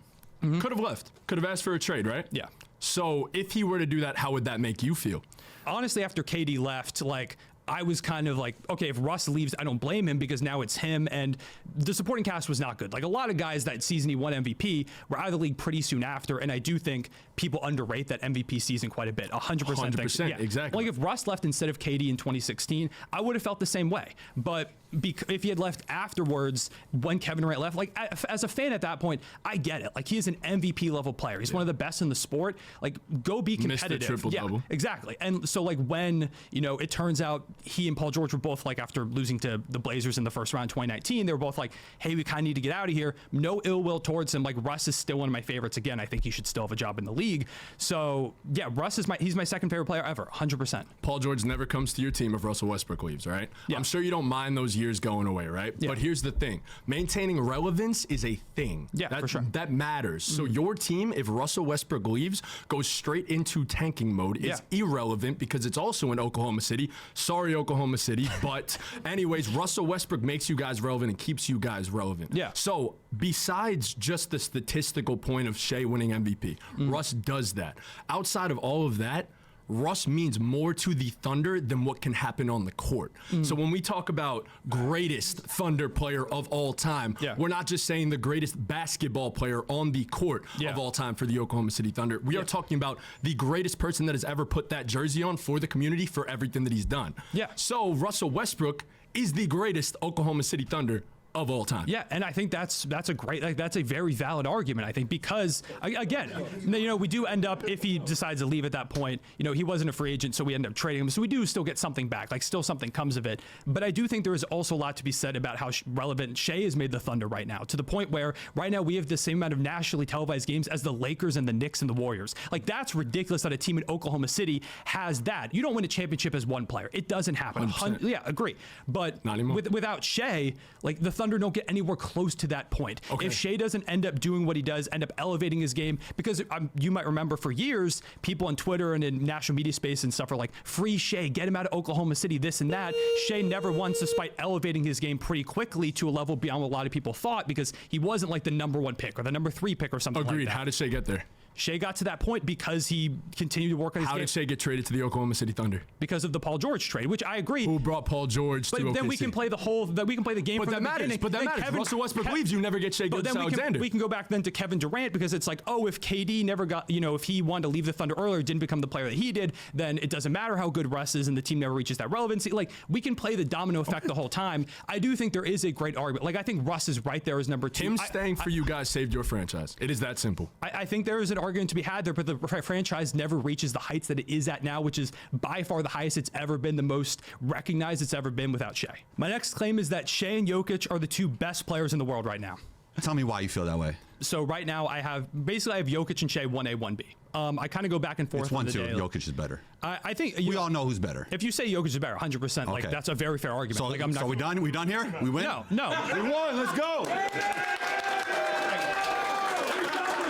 Could have left. Could have asked for a trade, right? Yeah. So if he were to do that, how would that make you feel? Honestly, after KD left, like, I was kind of like, okay, if Russ leaves, I don't blame him because now it's him. And the supporting cast was not good. Like, a lot of guys that season he won MVP were out of the league pretty soon after. And I do think people underrate that MVP season quite a bit. 100%. 100%, exactly. Like, if Russ left instead of KD in 2016, I would have felt the same way. But if he had left afterwards when Kevin Durant left, like, as a fan at that point, I get it. Like, he is an MVP level player. He's one of the best in the sport. Like, go be competitive. Mr. Triple-double. Exactly. And so, like, when, it turns out he and Paul George were both like, after losing to the Blazers in the first round in 2019, they were both like, hey, we kind of need to get out of here. No ill will towards him. Like, Russ is still one of my favorites. Again, I think he should still have a job in the league. So yeah, Russ is he's my second favorite player ever, 100%. Paul George never comes to your team if Russell Westbrook leaves, right? Yeah. I'm sure you don't mind those years going away, right? Yeah. But here's the thing. Maintaining relevance is a thing. Yeah, for sure. That matters. So your team, if Russell Westbrook leaves, goes straight into tanking mode. It's irrelevant because it's also in Oklahoma City. Sorry, Oklahoma City. But anyways, Russell Westbrook makes you guys relevant and keeps you guys relevant. Yeah. So besides just the statistical point of Shai winning MVP, Russ does that. Outside of all of that, Russ means more to the Thunder than what can happen on the court. So when we talk about greatest Thunder player of all time, we're not just saying the greatest basketball player on the court of all time for the Oklahoma City Thunder. We are talking about the greatest person that has ever put that jersey on for the community for everything that he's done. Yeah. So Russell Westbrook is the greatest Oklahoma City Thunder of all time. Yeah, and I think that's a great, like, that's a very valid argument, I think, because again, we do end up, if he decides to leave at that point, he wasn't a free agent, so we end up trading him, so we do still get something back, like, still something comes of it. But I do think there is also a lot to be said about how relevant Shai has made the Thunder right now, to the point where right now we have the same amount of nationally televised games as the Lakers and the Knicks and the Warriors. Like, that's ridiculous that a team in Oklahoma City has that. You don't win a championship as one player. It doesn't happen. Yeah, agree. But not anymore. Without Shai, like, the Thunder don't get anywhere close to that point. Okay. If Shai doesn't end up doing what he does, end up elevating his game, because you might remember for years, people on Twitter and in national media space and stuff are like, free Shai, get him out of Oklahoma City, this and that. Shai never once, despite elevating his game pretty quickly to a level beyond what a lot of people thought, because he wasn't like the #1 pick or the #3 pick or something Agreed. like that. How did Shai get there? Shai got to that point because he continued to work on his How game. did Shai get traded to the Oklahoma City Thunder? Because of the Paul George trade, which I agree. Who brought Paul George to OKC? But then we can play the game But from that the matters. beginning. But that Then matters. Russell Westbrook leaves, you never get Shai Gilgeous-Alexander. We can go back then to Kevin Durant, because it's like, oh, if KD never got, if he wanted to leave the Thunder earlier, didn't become the player that he did, then it doesn't matter how good Russ is and the team never reaches that relevancy. Like, we can play the domino effect the whole time. I do think there is a great argument. Like, I think Russ is right there as #2. Him staying for you guys saved your franchise. It is that simple. I think there is an argument to be had there, but the franchise never reaches the heights that it is at now, which is by far the highest it's ever been, the most recognized it's ever been without Shai. My next claim is that Shai and Jokic are the two best players in the world right now. Tell me why you feel that way. So right now I have Jokic and Shai 1A, 1B. I kind of go back and forth. It's 1-2. Jokic is better. I think we all know who's better. If you say Jokic is better, 100%. Like, that's a very fair argument. So, like, I'm not. So we done? We done here? We win? No. We won. Let's go.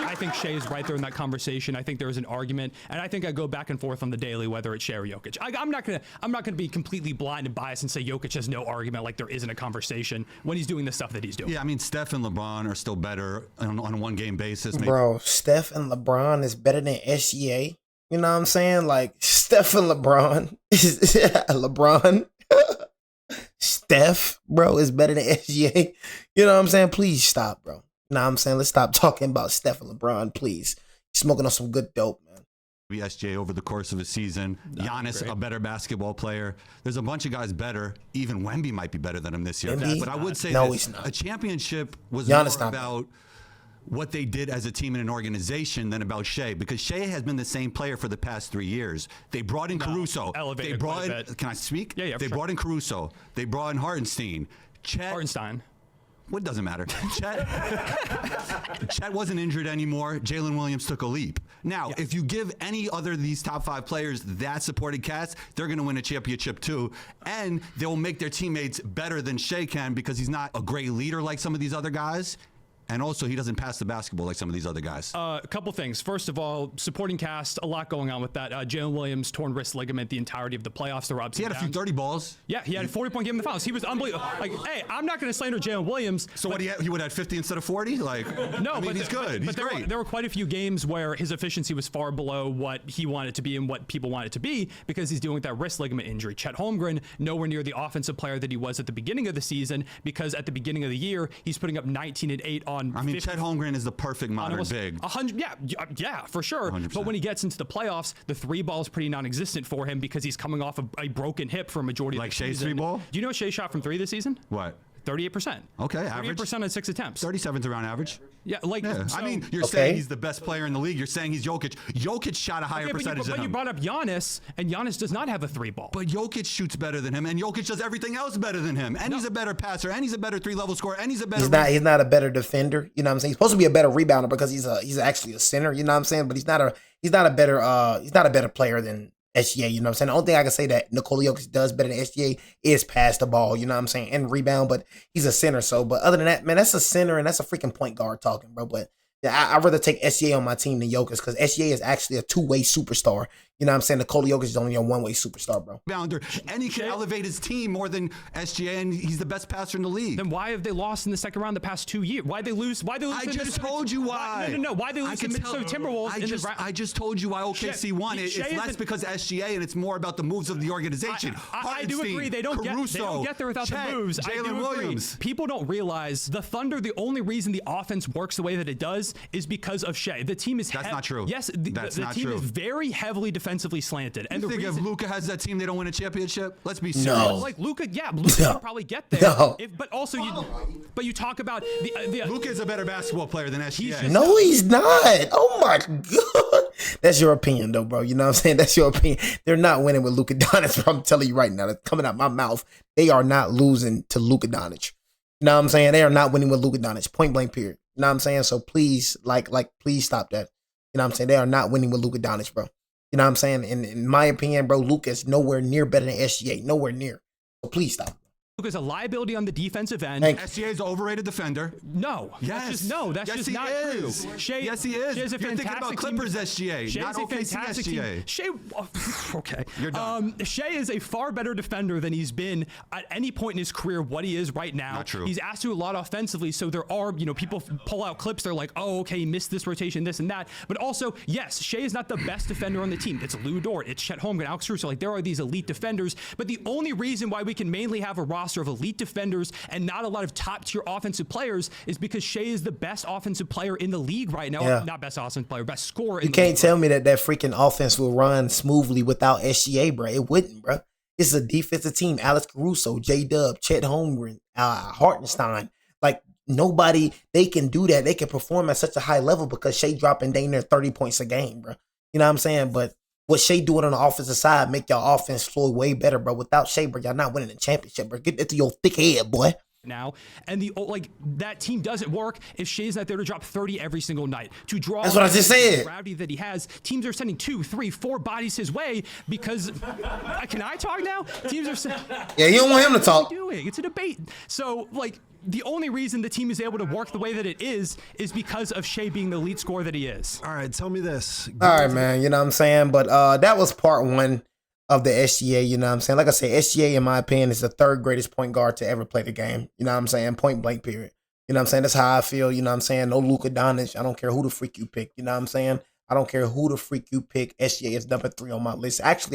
I think Shai is right there in that conversation. I think there is an argument, and I think I go back and forth on the daily whether it's Shai or Jokic. I'm not gonna be completely blind and biased and say Jokic has no argument, like there isn't a conversation when he's doing the stuff that he's doing. Yeah, I mean, Steph and LeBron are still better on a one-game basis. Maybe. Bro, Steph and LeBron is better than SGA. You know what I'm saying? Like, Steph and LeBron LeBron. Steph, bro, is better than SGA. You know what I'm saying? Please stop, bro. Nah, I'm saying let's stop talking about Steph and LeBron, please. Smoking on some good dope, man. SGA over the course of a season. Giannis, a better basketball player. There's a bunch of guys better. Even Wemby might be better than him this year. Wemby? But I would say No, this, he's not. a championship was Giannis more not. about what they did as a team and an organization than about Shai, because Shai has been the same player for the past 3 years. They brought in Caruso. Elevated They brought quite a in, bit. can I speak? Yeah, They sure. brought in Caruso. They brought in Hartenstein. Hartenstein. What doesn't matter? Chet wasn't injured anymore. Jalen Williams took a leap. Now, if you give any other of these top 5 players that supporting cast, they're going to win a championship too. And they'll make their teammates better than Shai can because he's not a great leader like some of these other guys. And also, he doesn't pass the basketball like some of these other guys. A couple things. First of all, supporting cast, a lot going on with that. Jalen Williams torn wrist ligament the entirety of the playoffs. There were ups He had and a few downs. 30 balls. Yeah, he had a 40-point game in the finals. He was unbelievable. Like, hey, I'm not going to slander Jalen Williams. So what, he would have had 50 instead of 40? Like, No, I mean, but he's good. He's there great. There were quite a few games where his efficiency was far below what he wanted to be and what people wanted to be because he's dealing with that wrist ligament injury. Chet Holmgren, nowhere near the offensive player that he was at the beginning of the season because at the beginning of the year, he's putting up 19 and 8 on. I mean, 50, Chet Holmgren is the perfect modern big. 100, yeah, for sure. 100%. But when he gets into the playoffs, the 3-ball is pretty non-existent for him because he's coming off a broken hip for a majority Like of the Shai's season. 3-ball? Do you know Shai shot from 3 this season? What? 38%. Okay, average. 38% on 6 attempts. 37th around average. Yeah, like Yeah. so- I mean, you're Okay. saying he's the best player in the league. You're saying he's Jokic. Jokic shot a higher Okay, percentage but than you him. brought up Giannis, and Giannis does not have a 3-ball. But Jokic shoots better than him, and Jokic does everything else better than him. And he's a better passer, and he's a better 3-level scorer, and he's a better. He's not a better defender. You know what I'm saying? He's supposed to be a better rebounder because he's actually a center. You know what I'm saying? But he's not a better player than SGA. You know what I'm saying? The only thing I can say that Nikola Jokic does better than SGA is pass the ball. You know what I'm saying? And rebound. But he's a center. So, but other than that, man, that's a center and that's a freaking point guard talking, bro. But yeah, I'd rather take SGA on my team than Jokic because SGA is actually a 2-way superstar. You know what I'm saying? Nikola Jokic is only a 1-way superstar, bro. Rebounder, and he can elevate his team more than SGA, and he's the best passer in the league. Then why have they lost in the second round the past 2 years? Why they lose? Why they lose? I to just Minnesota- told you why. No. Why they lose to Minnesota Timberwolves? I just told you why OKC won. It's Shai less isn't- because SGA, and it's more about the moves of the organization. I do agree. They don't get there without Chet, the moves. I do Jalen agree. Williams. People don't realize the Thunder. The only reason the offense works the way that it does is because of Shai. The team is. That's not true. Yes, That's the not team true. is very heavily defensively slanted. And You the think reason, if Luka has that team, they don't win a championship? Let's be serious. No. like Luka, Luka No. can probably get there. No. But also, you talk about the Luka is a better basketball player than SGA. No, he's not. Oh my god. That's your opinion though, bro. You know what I'm saying? That's your opinion. They're not winning with Luka Doncic, bro. I'm telling you right now. That's coming out my mouth. They are not losing to Luka Doncic. You know what I'm saying? They are not winning with Luka Doncic. Point blank period. You know what I'm saying? So please, please stop that. You know what I'm saying? They are not winning with Luka Doncic, bro. You know what I'm saying? In my opinion, bro, Luka is nowhere near better than SGA. Nowhere near. So please stop. Luka's a liability on the defensive end. Thank SGA is an overrated defender. No. Yes. That's Yes, just he not is. true. Shai, Yes, he is. Shai is a You're thinking about fantastic Clippers team. SGA, Shai not is a OKC fantastic SGA. team. Shai, okay. You're done. Shai is a far better defender than he's been at any point in his career. What he is right now. Not true. He's asked to do a lot offensively, so there are people pull out clips. They're like, oh, okay, he missed this rotation, this and that. But also, yes, Shai is not the best defender on the team. It's Lou Dort, it's Chet Holmgren, Alex Caruso. Like there are these elite defenders, but the only reason why we can mainly have a roster of elite defenders and not a lot of top-tier offensive players is because Shai is the best offensive player in the league right now. Yeah. Not best offensive player, best scorer. You can't tell me that freaking offense will run smoothly without SGA, bro. It wouldn't, bro. It's a defensive team. Alex Caruso, J-Dub, Chet Holmgren, Hartenstein. Like, nobody, they can do that. They can perform at such a high level because Shai dropping down there 30 points a game, bro. You know what I'm saying? But what Shai doing on the offensive side make y'all offense flow way better, bro. Without Shai, bro, y'all not winning the championship, bro. Get that to your thick head, boy. Now, and that team doesn't work if Shai's not there to drop 30 every single night. To draw That's what I just said. the gravity that he has, teams are sending 2, 3, 4 bodies his way because can I talk now? Teams are Yeah, you don't want him to talk. doing. It's a debate. So the only reason the team is able to work the way that it is because of Shai being the lead scorer that he is. All right, tell me this. All right, man. You know what I'm saying? But that was part one of the SGA. You know what I'm saying? Like I said, SGA, in my opinion, is the 3rd greatest point guard to ever play the game. You know what I'm saying? Point blank, period. You know what I'm saying? That's how I feel. You know what I'm saying? No Luka Doncic. I don't care who the freak you pick. You know what I'm saying? I don't care who the freak you pick. SGA is number 3 on my list. Actually,